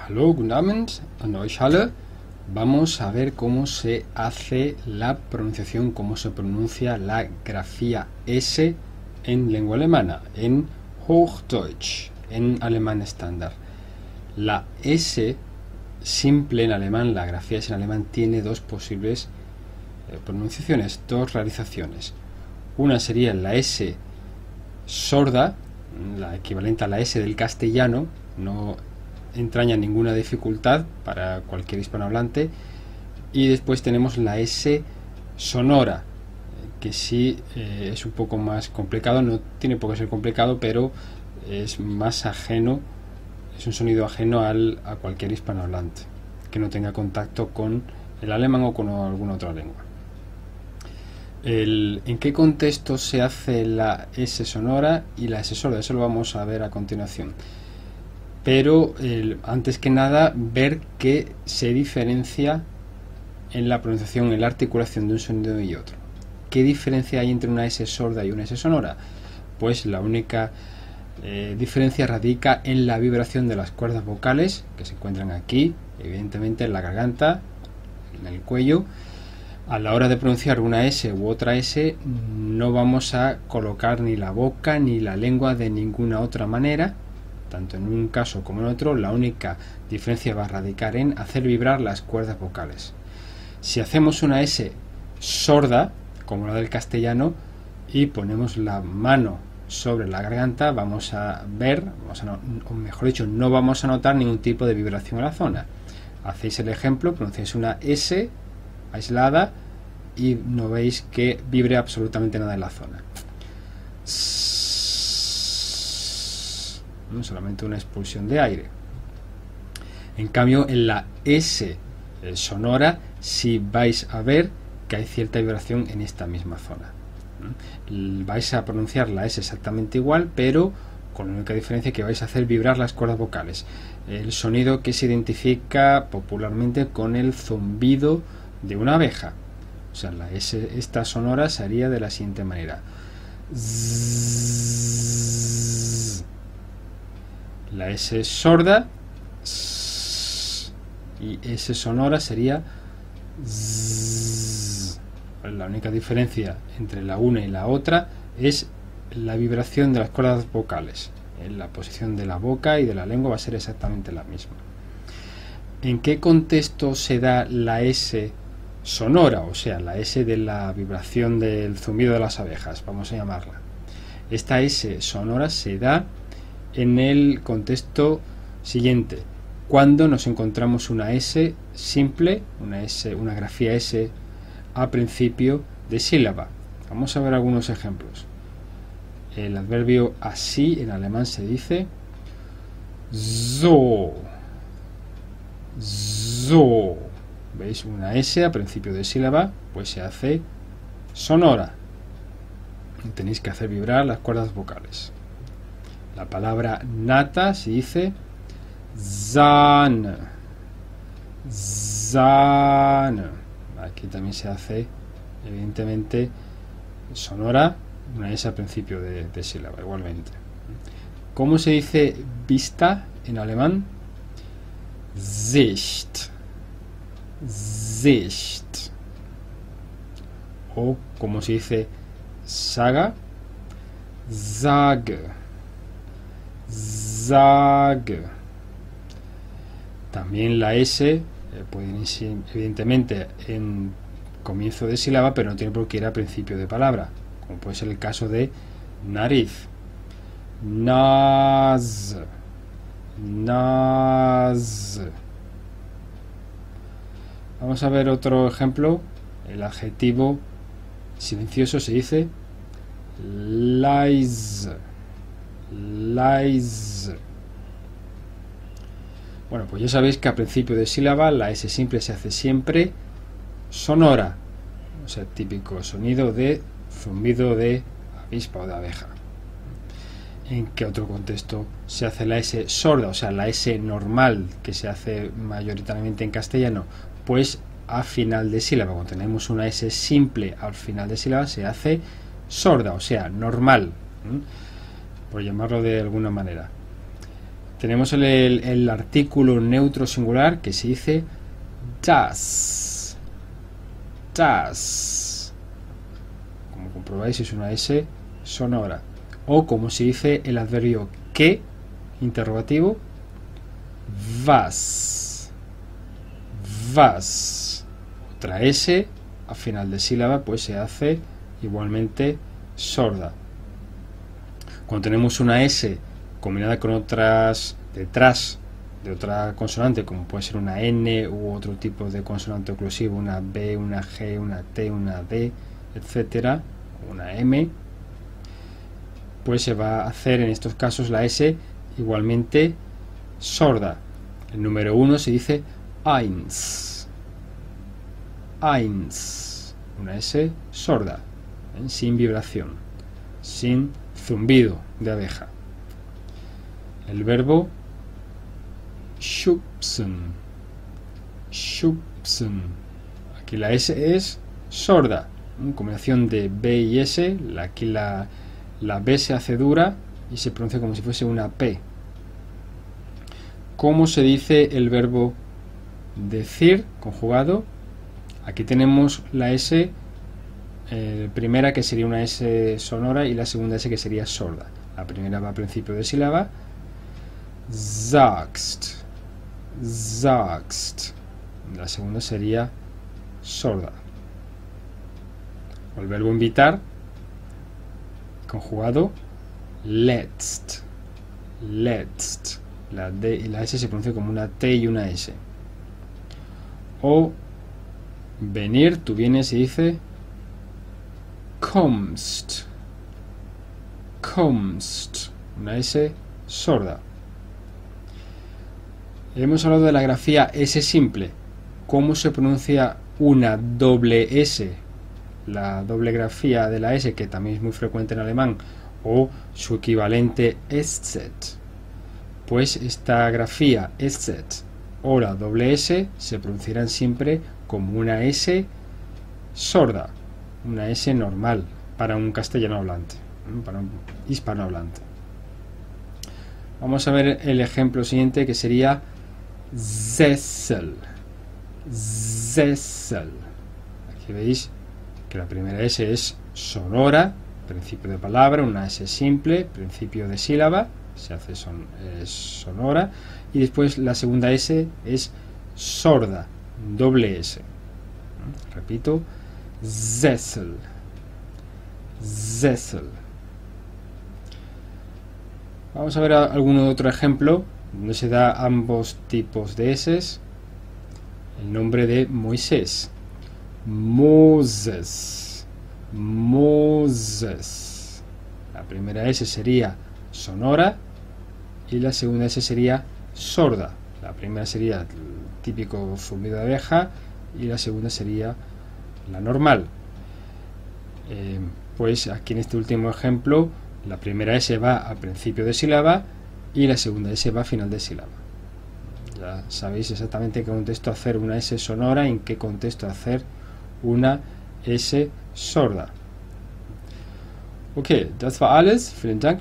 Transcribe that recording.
Hallo, guten Abend an euch alle. Vamos a ver cómo se hace la pronunciación, cómo se pronuncia la grafía S en lengua alemana, en Hochdeutsch, en alemán estándar. La S simple en alemán, la grafía S en alemán, tiene dos posibles pronunciaciones, dos realizaciones. Una sería la S sorda, la equivalente a la S del castellano, no entraña ninguna dificultad para cualquier hispanohablante, y después tenemos la S sonora, que sí es un poco más complicado, no tiene por qué ser complicado, pero es más ajeno, es un sonido ajeno a cualquier hispanohablante que no tenga contacto con el alemán o con alguna otra lengua. ¿En qué contexto se hace la S sonora y la S sorda? Eso lo vamos a ver a continuación. Pero antes que nada, ver qué se diferencia en la pronunciación, en la articulación de un sonido y otro. ¿Qué diferencia hay entre una S sorda y una S sonora? Pues la única diferencia radica en la vibración de las cuerdas vocales, que se encuentran aquí, evidentemente en la garganta, en el cuello. A la hora de pronunciar una S u otra S, no vamos a colocar ni la boca ni la lengua de ninguna otra manera. Tanto en un caso como en otro, la única diferencia va a radicar en hacer vibrar las cuerdas vocales. Si hacemos una S sorda, como la del castellano, y ponemos la mano sobre la garganta, vamos a ver, o mejor dicho, no vamos a notar ningún tipo de vibración en la zona. Hacéis el ejemplo, pronunciáis una S aislada y no veis que vibre absolutamente nada en la zona. Solamente una expulsión de aire. En cambio, en la S sonora sí vais a ver que hay cierta vibración en esta misma zona. Vais a pronunciar la S exactamente igual, pero con la única diferencia que vais a hacer vibrar las cuerdas vocales. El sonido que se identifica popularmente con el zumbido de una abeja. O sea, la S esta sonora sería de la siguiente manera. La S sorda y S sonora sería Z. La única diferencia entre la una y la otra es la vibración de las cuerdas vocales. La posición de la boca y de la lengua va a ser exactamente la misma. ¿En qué contexto se da la S sonora? O sea, la S de la vibración del zumbido de las abejas, vamos a llamarla. Esta S sonora se da en el contexto siguiente: cuando nos encontramos una S simple, una grafía S a principio de sílaba. Vamos a ver algunos ejemplos. El adverbio así en alemán se dice so. So. ¿Veis? Una S a principio de sílaba, pues se hace sonora. Tenéis que hacer vibrar las cuerdas vocales. La palabra nata se dice Sahne. Sahne. Aquí también se hace, evidentemente, sonora, una S al principio de sílaba, igualmente. ¿Cómo se dice vista en alemán? Sicht. Sicht. O como se dice saga, Sage. Sage. También la S puede ir evidentemente en comienzo de sílaba, pero no tiene por qué ir a principio de palabra, como puede ser el caso de nariz. Nase. Nase. Vamos a ver otro ejemplo. El adjetivo silencioso se dice leise. Leise. Bueno, pues ya sabéis que a principio de sílaba la S simple se hace siempre sonora, o sea, típico sonido de zumbido de avispa o de abeja. ¿En qué otro contexto se hace la S sorda, o sea, la S normal que se hace mayoritariamente en castellano? Pues a final de sílaba. Cuando tenemos una S simple al final de sílaba se hace sorda, o sea, normal, por llamarlo de alguna manera. Tenemos el artículo neutro singular que se dice das. Das. Como comprobáis, es una S sonora. O como se dice el adverbio que, interrogativo, was. Was. Otra S a final de sílaba pues se hace igualmente sorda. Cuando tenemos una S combinada con otras detrás de otra consonante, como puede ser una N u otro tipo de consonante oclusivo, una B, una G, una T, una D, etcétera, una M, pues se va a hacer en estos casos la S igualmente sorda. El número 1 se dice eins. Eins. Una S sorda, sin vibración, sin zumbido de abeja. El verbo schubsen. Schubsen. Aquí la S es sorda. En combinación de B y S, aquí la B se hace dura y se pronuncia como si fuese una P. ¿Cómo se dice el verbo decir conjugado? Aquí tenemos la S primera, que sería una S sonora, y la segunda S, que sería sorda. La primera va al principio de sílaba. Sagst. Sagst. La segunda sería sorda. O el verbo invitar conjugado letzt. Letzt. La D y la S se pronuncia como una T y una S. O venir, tú vienes, y dice kommst. Kommst. Una S sorda. Hemos hablado de la grafía S simple. ¿Cómo se pronuncia una doble S? La doble grafía de la S, que también es muy frecuente en alemán, o su equivalente SZ. Pues esta grafía SZ o la doble S se pronunciarán siempre como una S sorda, una S normal para un castellano hablante, para un hispanohablante. Vamos a ver el ejemplo siguiente, que sería Sessel. Sessel. Aquí veis que la primera S es sonora, principio de palabra, una S simple, principio de sílaba, se hace sonora, y después la segunda S es sorda, doble S. Repito, Sessel. Sessel. Vamos a ver algún otro ejemplo donde se da ambos tipos de S. El nombre de Moisés. Moses. Moses. La primera S sería sonora y la segunda S sería sorda. La primera sería el típico zumbido de abeja y la segunda sería la normal. Pues aquí en este último ejemplo, la primera S va al principio de sílaba y la segunda S va a final de sílaba. Ya sabéis exactamente en qué contexto hacer una S sonora y en qué contexto hacer una S sorda. Okay, das war alles. Vielen Dank.